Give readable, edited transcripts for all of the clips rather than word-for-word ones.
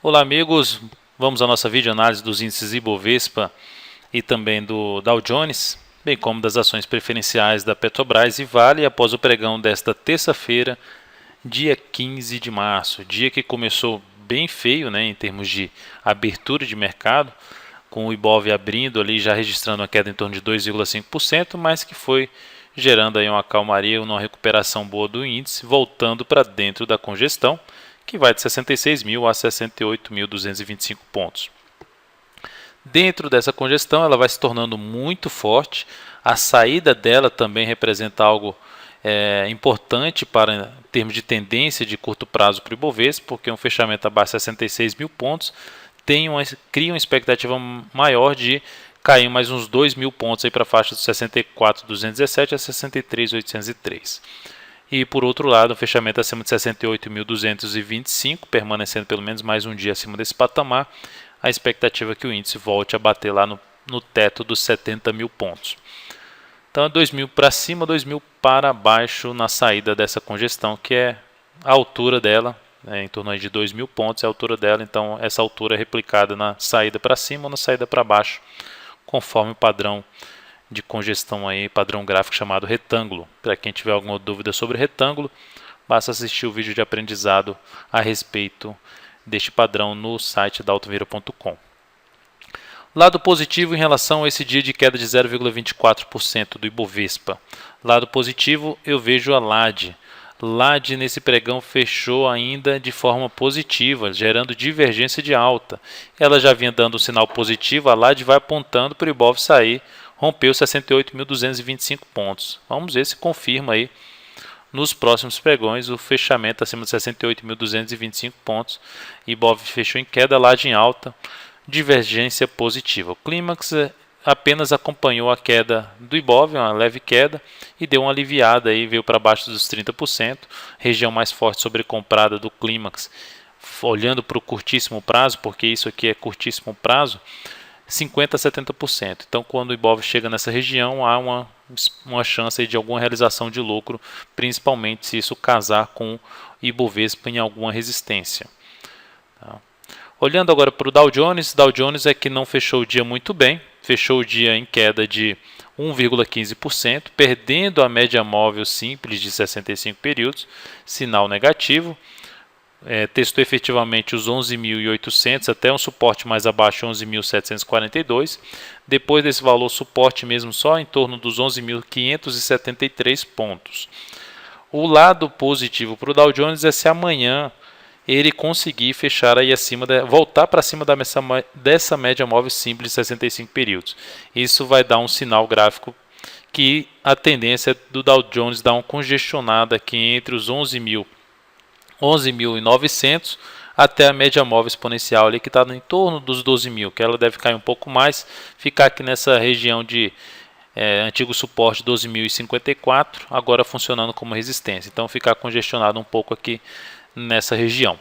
Olá amigos, vamos à nossa videoanálise dos índices Ibovespa e também do Dow Jones, bem como das ações preferenciais da Petrobras e Vale após o pregão desta terça-feira, dia 15 de março, dia que começou bem feio, em termos de abertura de mercado, com o Ibov abrindo ali, já registrando uma queda em torno de 2,5%, mas que foi gerando aí uma calmaria, uma recuperação boa do índice, voltando para dentro da congestão, que vai de 66.000 a 68.225 pontos. Dentro dessa congestão, ela vai se tornando muito forte. A saída dela também representa algo importante para em termos de tendência de curto prazo para o Ibovespa, porque um fechamento abaixo de 66 mil pontos cria uma expectativa maior de cair mais uns 2.000 pontos para a faixa de 64.217 a 63.803. E por outro lado, o fechamento acima de 68.225, permanecendo pelo menos mais um dia acima desse patamar, a expectativa é que o índice volte a bater lá no teto dos 70 mil pontos. Então é 2.000 para cima, 2.000 para baixo na saída dessa congestão, que é a altura dela, em torno de 2.000 pontos é a altura dela, então essa altura é replicada na saída para cima ou na saída para baixo, conforme o padrão de congestão aí, padrão gráfico chamado retângulo. Para quem tiver alguma dúvida sobre retângulo, basta assistir o vídeo de aprendizado a respeito deste padrão no site da altovira.com. Lado positivo em relação a esse dia de queda de 0,24% do Ibovespa. Lado positivo, eu vejo a LAD. LAD nesse pregão fechou ainda de forma positiva, gerando divergência de alta. Ela já vinha dando um sinal positivo, a LAD vai apontando para o Ibov sair, rompeu 68.225 pontos. Vamos ver se confirma aí nos próximos pregões o fechamento acima de 68.225 pontos. Ibov fechou em queda, LAD em alta, divergência positiva. O Clímax apenas acompanhou a queda do Ibov, uma leve queda, e deu uma aliviada aí, veio para baixo dos 30%, região mais forte sobrecomprada do Clímax, olhando para o curtíssimo prazo, porque isso aqui é curtíssimo prazo, 50% a 70%. Então, quando o Ibov chega nessa região, há uma chance de alguma realização de lucro, principalmente se isso casar com o Ibovespa em alguma resistência. Tá? Olhando agora para o Dow Jones é que não fechou o dia muito bem, fechou o dia em queda de 1,15%, perdendo a média móvel simples de 65 períodos, sinal negativo. Testou efetivamente os 11.800 até um suporte mais abaixo, 11.742. Depois desse valor, suporte mesmo só em torno dos 11.573 pontos. O lado positivo para o Dow Jones é se amanhã ele conseguir fechar aí acima, voltar para cima dessa média móvel simples de 65 períodos. Isso vai dar um sinal gráfico que a tendência do Dow Jones dá uma congestionada aqui entre os 11.900 até a média móvel exponencial ali, que está em torno dos 12.000, que ela deve cair um pouco mais, ficar aqui nessa região de antigo suporte 12.054, agora funcionando como resistência. Então ficar congestionado um pouco aqui nessa região.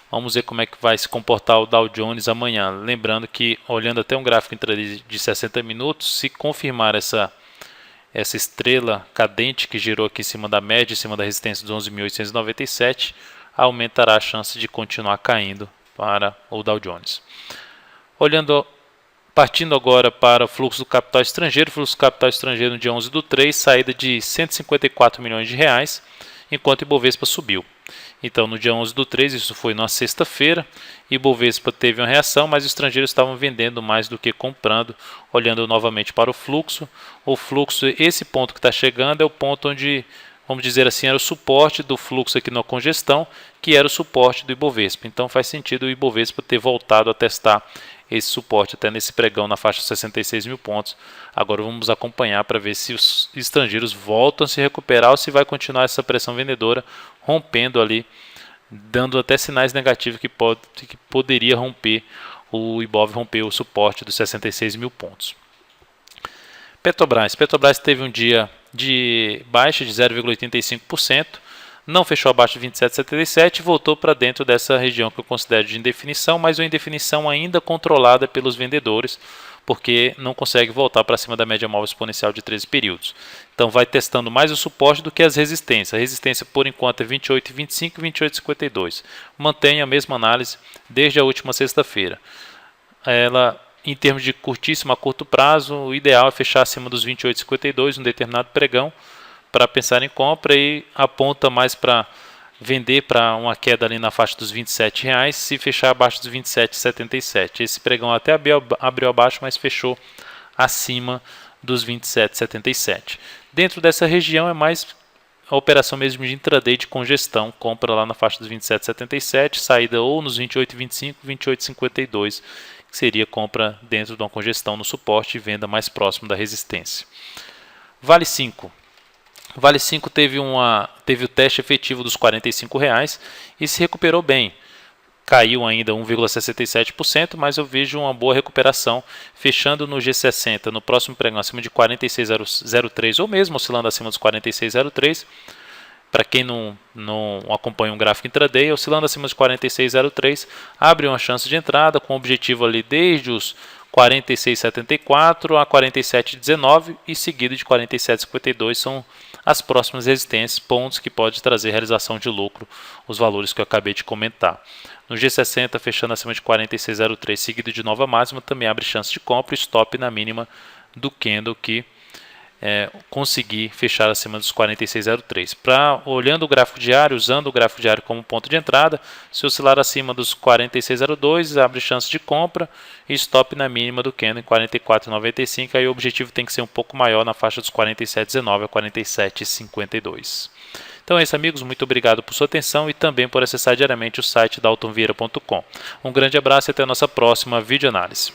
Vamos ver como é que vai se comportar o Dow Jones amanhã. Lembrando que, olhando até um gráfico intraday de 60 minutos, se confirmar essa estrela cadente que girou aqui em cima da média, em cima da resistência dos 11.897, aumentará a chance de continuar caindo para o Dow Jones. Partindo agora para o fluxo do capital estrangeiro, no dia 11/3, saída de 154 milhões de reais, enquanto o Ibovespa subiu. Então, no dia 11/3, isso foi na sexta-feira, Ibovespa teve uma reação, mas os estrangeiros estavam vendendo mais do que comprando. Olhando novamente para o fluxo, esse ponto que está chegando é o ponto onde, vamos dizer assim, era o suporte do fluxo aqui na congestão, que era o suporte do Ibovespa. Então faz sentido o Ibovespa ter voltado a testar esse suporte até nesse pregão na faixa de 66 mil pontos. Agora vamos acompanhar para ver se os estrangeiros voltam a se recuperar ou se vai continuar essa pressão vendedora, rompendo ali, dando até sinais negativos que poderia romper, o Ibov romper o suporte dos 66 mil pontos. Petrobras teve um dia de baixa de 0,85%, não fechou abaixo de 27,77 e voltou para dentro dessa região que eu considero de indefinição, mas uma indefinição ainda controlada pelos vendedores, porque não consegue voltar para cima da média móvel exponencial de 13 períodos. Então vai testando mais o suporte do que as resistências. A resistência por enquanto é 28,25 e 28,52. Mantém a mesma análise desde a última sexta-feira. Ela, em termos de curtíssimo a curto prazo, o ideal é fechar acima dos 28,52 um determinado pregão para pensar em compra, e aponta mais para vender para uma queda ali na faixa dos R$27, se fechar abaixo dos 27,77. Esse pregão até abriu abaixo, mas fechou acima dos 27,77. Dentro dessa região é mais a operação mesmo de intraday de congestão, compra lá na faixa dos 27,77, saída ou nos 28,25, 28,52, que seria compra dentro de uma congestão no suporte e venda mais próximo da resistência. Vale 5. Vale 5 teve o teste efetivo dos R$45 e se recuperou bem. Caiu ainda 1,67%, mas eu vejo uma boa recuperação, fechando no G60 no próximo pregão acima de 46,03 ou mesmo oscilando acima dos 46,03. Para quem não acompanha um gráfico intraday, oscilando acima dos 46,03, abre uma chance de entrada com o objetivo ali desde os 46,74 a 47,19 e seguido de 47,52 são as próximas resistências, pontos que pode trazer realização de lucro, os valores que eu acabei de comentar. No G60, fechando acima de 46,03, seguido de nova máxima, também abre chance de compra e stop na mínima do candle que conseguir fechar acima dos 46,03. Olhando o gráfico diário, usando o gráfico diário como ponto de entrada, se oscilar acima dos 46,02, abre chance de compra e stop na mínima do candle em 44,95. Aí o objetivo tem que ser um pouco maior na faixa dos 47,19 a 47,52. Então é isso, amigos, muito obrigado por sua atenção e também por acessar diariamente o site daltonvieira.com. Um grande abraço e até a nossa próxima videoanálise.